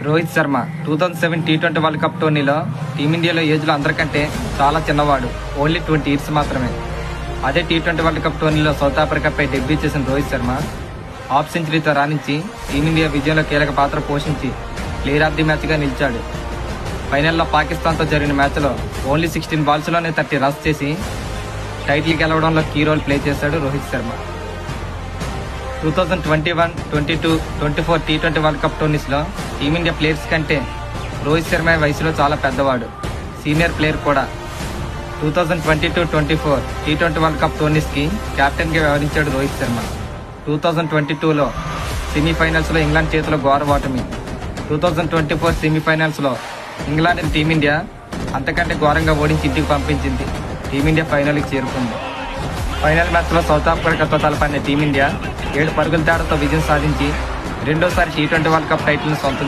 Rohit Sharma 2007 T20 world cup టోర్నీలో టీమిండియాలో ఏజ్లో అందరికంటే చాలా చిన్నవాడు, ఓన్లీ 20 years మాత్రమే. అదే టీ20 వరల్డ్ కప్ టోర్నీలో సౌత్ ఆఫ్రికాపై డెబ్యూ చేసిన రోహిత్ శర్మ హాఫ్ సెంచరీతో రాణించి టీమిండియా విజయంలో కీలక పాత్ర పోషించి ప్లేయర్ ఆఫ్ ది మ్యాచ్గా నిలిచాడు. ఫైనల్లో పాకిస్తాన్తో జరిగిన మ్యాచ్లో ఓన్లీ 16 balls-లోనే 30 runs చేసి టైటిల్ గెలవడంలో కీ రోల్ ప్లే చేశాడు రోహిత్ శర్మ. 2021, 22, 24 టీ20 వరల్డ్ కప్ టోర్నీస్లో టీమిండియా ప్లేయర్స్ కంటే రోహిత్ శర్మ వయసులో చాలా పెద్దవాడు, సీనియర్ ప్లేయర్ కూడా. 2022-24 టీ20 వరల్డ్ కప్ టోర్నీస్కి కెప్టెన్గా వ్యవహరించాడు రోహిత్ శర్మ. 2022లో సెమీఫైనల్స్లో ఇంగ్లాండ్ చేతిలో ఘోర ఓటమి. 2024 సెమీఫైనల్స్లో ఇంగ్లాండ్ టీమిండియా అంతకంటే ఘోరంగా ఓడించి ఇంటికి పంపించింది. టీమిండియా ఫైనల్కి చేరుకుంది. ఫైనల్ మ్యాచ్లో సౌత్ ఆఫ్రికాతో తలపడిన టీమిండియా 7 పరుగుల తేడాతో విజయం సాధించి రెండోసారి టీ20 వరల్డ్ కప్ టైటిల్ను సొంతం